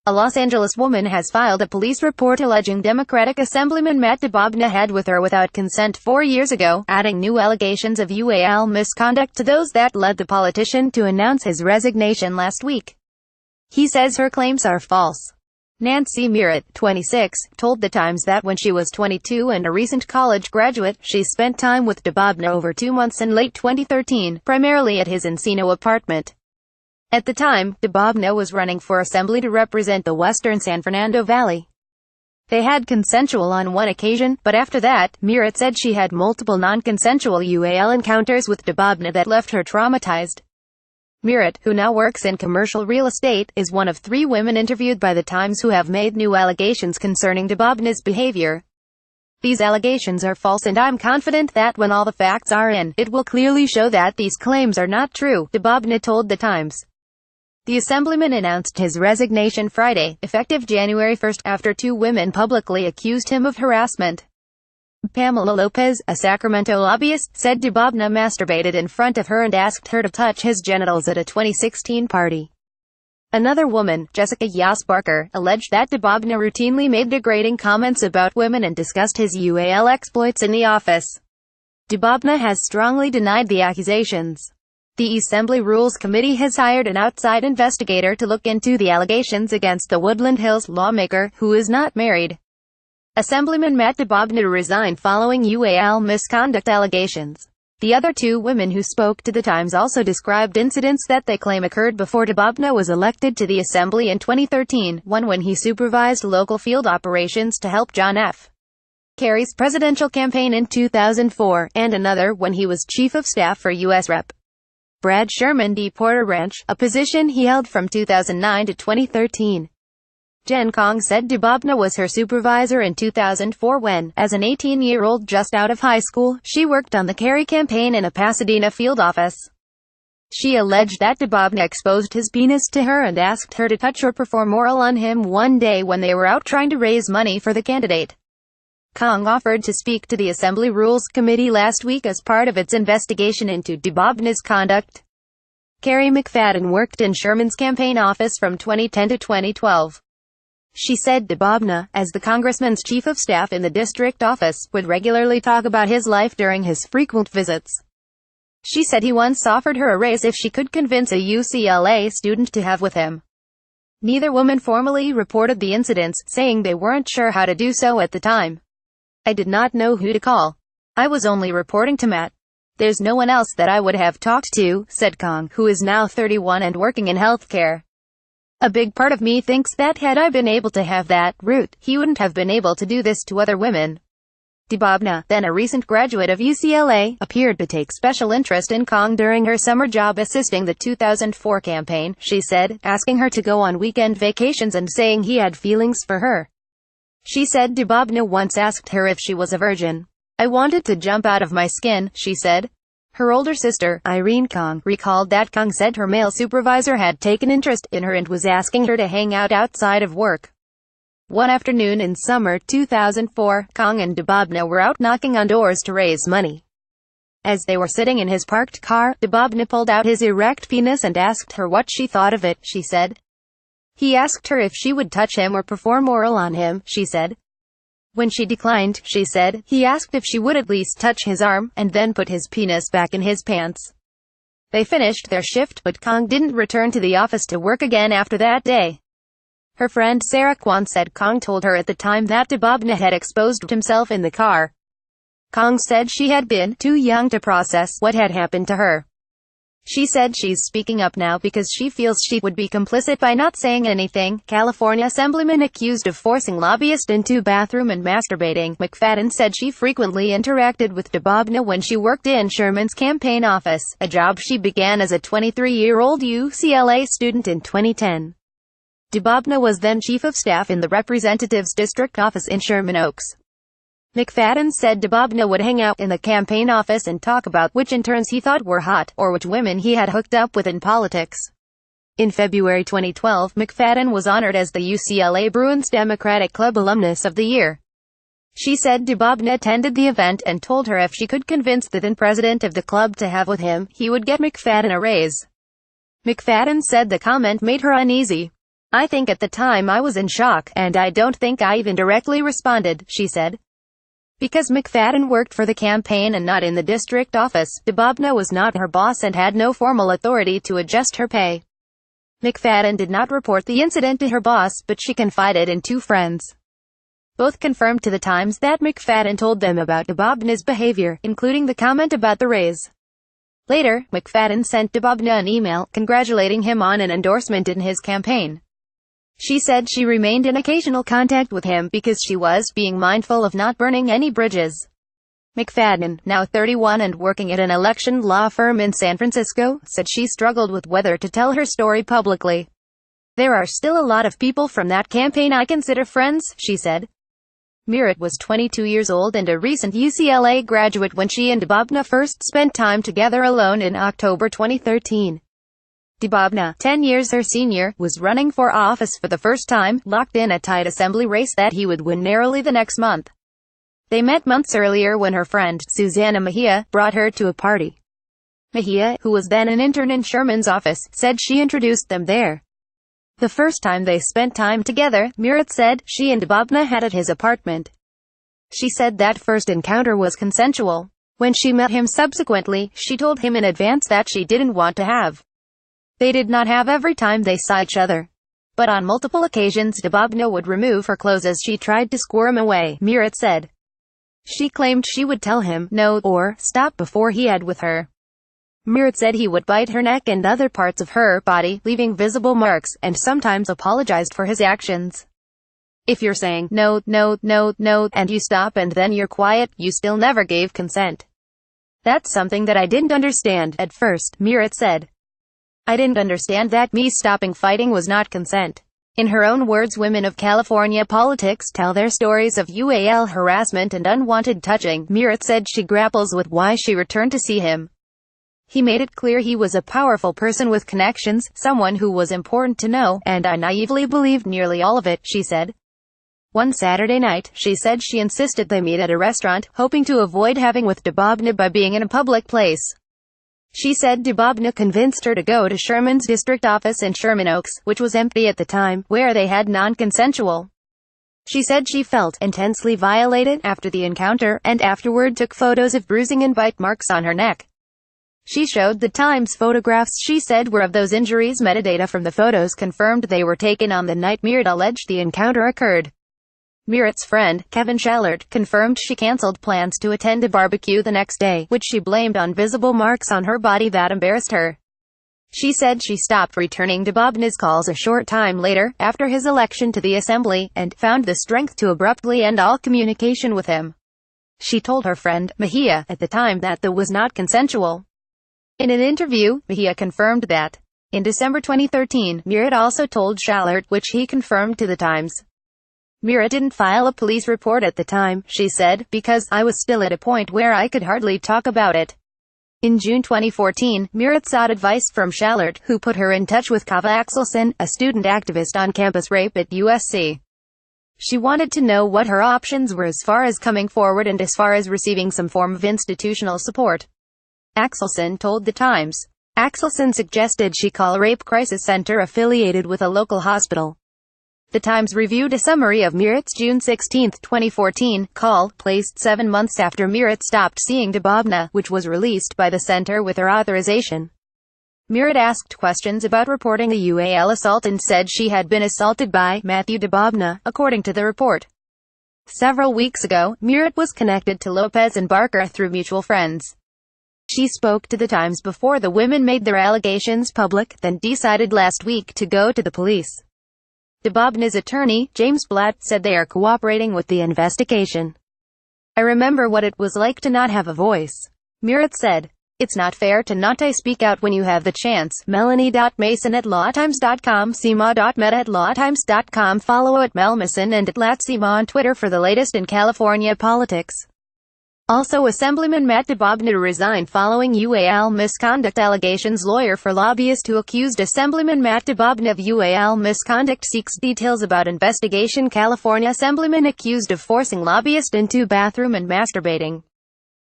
A Los Angeles woman has filed a police report alleging Democratic Assemblyman Matt Dababneh had with her without consent 4 years ago, adding new allegations of ual misconduct to those that led the politician to announce his resignation last week. He says her claims are false. Nancy Miret, 26, told The Times that when she was 22 and a recent college graduate, she spent time with Dababneh over 2 months in late 2013, primarily at his Encino apartment. At the time, Dababneh was running for assembly to represent the western San Fernando Valley. They had consensual on one occasion, but after that, Miret said she had multiple non-consensual ual encounters with Dababneh that left her traumatized. Miret, who now works in commercial real estate, is one of 3 women interviewed by The Times who have made new allegations concerning Dababneh's behavior. These allegations are false and I'm confident that when all the facts are in, it will clearly show that these claims are not true, Dababneh told The Times. The Assemblyman announced his resignation Friday, effective January 1, after 2 women publicly accused him of harassment. Pamela Lopez, a Sacramento lobbyist, said Dababneh masturbated in front of her and asked her to touch his genitals at a 2016 party. Another woman, Jessica Barker, alleged that Dababneh routinely made degrading comments about women and discussed his ual exploits in the office. Dababneh has strongly denied the accusations. The Assembly Rules Committee has hired an outside investigator to look into the allegations against the Woodland Hills lawmaker, who is not married. Assemblyman Matt Dababneh resigned following ual misconduct allegations. The other 2 women who spoke to The Times also described incidents that they claim occurred before Dababneh was elected to the Assembly in 2013, one when he supervised local field operations to help John F. Kerry's presidential campaign in 2004, and another when he was Chief of Staff for U.S. Rep. Brad Sherman D. Porter Ranch, a position he held from 2009 to 2013. Jen Kong said Dababneh was her supervisor in 2004 when, as an 18-year-old just out of high school, she worked on the Kerry campaign in a Pasadena field office. She alleged that Dababneh exposed his penis to her and asked her to touch or perform oral on him one day when they were out trying to raise money for the candidate. Kong offered to speak to the Assembly Rules Committee last week as part of its investigation into Dababneh's conduct. Carrie McFadden worked in Sherman's campaign office from 2010 to 2012. She said Dababneh, as the congressman's chief of staff in the district office, would regularly talk about his life during his frequent visits. She said he once offered her a raise if she could convince a UCLA student to have with him. Neither woman formally reported the incidents, saying they weren't sure how to do so at the time. I did not know who to call. I was only reporting to Matt. There's no one else that I would have talked to, said Kong, who is now 31 and working in healthcare. A big part of me thinks that had I been able to have that route, he wouldn't have been able to do this to other women. Dababneh, then a recent graduate of UCLA, appeared to take special interest in Kong during her summer job assisting the 2004 campaign, she said, asking her to go on weekend vacations and saying he had feelings for her. She said Dababneh once asked her if she was a virgin. I wanted to jump out of my skin, she said. Her older sister, Irene Kong, recalled that Kong said her male supervisor had taken interest in her and was asking her to hang out outside of work. One afternoon in summer 2004, Kong and Dababneh were out knocking on doors to raise money. As they were sitting in his parked car, Dababneh pulled out his erect penis and asked her what she thought of it, she said. He asked her if she would touch him or perform oral on him, she said. When she declined, she said, he asked if she would at least touch his arm, and then put his penis back in his pants. They finished their shift, but Kong didn't return to the office to work again after that day. Her friend Sarah Kwan said Kong told her at the time that Dababneh had exposed himself in the car. Kong said she had been too young to process what had happened to her. She said she's speaking up now because she feels she would be complicit by not saying anything. California Assemblyman accused of forcing lobbyist into bathroom and masturbating. McFadden said she frequently interacted with Dababneh when she worked in Sherman's campaign office, a job she began as a 23-year-old UCLA student in 2010. Dababneh was then chief of staff in the representative's district office in Sherman Oaks. McFadden said Dababneh would hang out in the campaign office and talk about which interns he thought were hot, or which women he had hooked up with in politics. In February 2012, McFadden was honored as the UCLA Bruins Democratic Club Alumnus of the Year. She said Dababneh attended the event and told her if she could convince the then president of the club to have with him, he would get McFadden a raise. McFadden said the comment made her uneasy. I think at the time I was in shock, and I don't think I even directly responded, she said. Because McFadden worked for the campaign and not in the district office, Dababneh was not her boss and had no formal authority to adjust her pay. McFadden did not report the incident to her boss, but she confided in two friends. Both confirmed to the Times that McFadden told them about Dababneh's behavior, including the comment about the raise. Later, McFadden sent Dababneh an email, congratulating him on an endorsement in his campaign. She said she remained in occasional contact with him because she was being mindful of not burning any bridges. McFadden, now 31 and working at an election law firm in San Francisco, said she struggled with whether to tell her story publicly. There are still a lot of people from that campaign I consider friends, she said. Miret was 22 years old and a recent UCLA graduate when she and Dababneh first spent time together alone in October 2013. Dababneh, 10 years her senior, was running for office for the first time, locked in a tight assembly race that he would win narrowly the next month. They met months earlier when her friend, Susana Mejia, brought her to a party. Mejia, who was then an intern in Sherman's office, said she introduced them there. The first time they spent time together, Miret said, she and Dababneh had at his apartment. She said that first encounter was consensual. When she met him subsequently, she told him in advance that she didn't want to have. They did not have every time they saw each other. But on multiple occasions Dababneh would remove her clothes as she tried to squirm away, Miret said. She claimed she would tell him no or stop before he had with her. Miret said he would bite her neck and other parts of her body, leaving visible marks, and sometimes apologized for his actions. If you're saying no, no, no, no, and you stop and then you're quiet, you still never gave consent. That's something that I didn't understand at first, Miret said. I didn't understand that me stopping fighting was not consent. In her own words, women of California politics tell their stories of UAL harassment and unwanted touching. Miret said she grapples with why she returned to see him. He made it clear he was a powerful person with connections, someone who was important to know, and I naively believed nearly all of it, she said. One Saturday night, she said she insisted they meet at a restaurant, hoping to avoid having with Dababneh by being in a public place. She said Dababneh convinced her to go to Sherman's district office in Sherman Oaks, which was empty at the time, where they had non-consensual. She said she felt intensely violated after the encounter, and afterward took photos of bruising and bite marks on her neck. She showed the Times photographs she said were of those injuries. Metadata from the photos confirmed they were taken on the night Miret alleged the encounter occurred. Miret's friend, Kevin Shallert, confirmed she canceled plans to attend a barbecue the next day, which she blamed on visible marks on her body that embarrassed her. She said she stopped returning Dababneh's calls a short time later, after his election to the assembly, and found the strength to abruptly end all communication with him. She told her friend, Mejia, at the time that the was not consensual. In an interview, Mejia confirmed that. In December 2013, Miret also told Shallert, which he confirmed to the Times. Miret didn't file a police report at the time, she said, because I was still at a point where I could hardly talk about it. In June 2014, Miret sought advice from Shallert, who put her in touch with Kava Axelson, a student activist on campus rape at USC. She wanted to know what her options were as far as coming forward and as far as receiving some form of institutional support. Axelson told the Times. Axelson suggested she call a rape crisis center affiliated with a local hospital. The Times reviewed a summary of Miret's June 16, 2014, call, placed 7 months after Miret stopped seeing Dababneh, which was released by the center with her authorization. Miret asked questions about reporting a UAL assault and said she had been assaulted by Matthew Dababneh, according to the report. Several weeks ago, Miret was connected to Lopez and Barker through mutual friends. She spoke to the Times before the women made their allegations public, then decided last week to go to the police. Dababneh's attorney, James Blatt, said they are cooperating with the investigation. I remember what it was like to not have a voice. Miret said. It's not fair to not speak out when you have the chance. Melanie.mason@lawtimes.com, Sima.med@lawtimes.com. Follow at Melmason and at @Latsima on Twitter for the latest in California politics. Also, Assemblyman Matt Dababneh resigned following UAL misconduct allegations. Lawyer for lobbyist who accused Assemblyman Matt Dababneh of UAL misconduct seeks details about investigation. California Assemblyman accused of forcing lobbyist into bathroom and masturbating.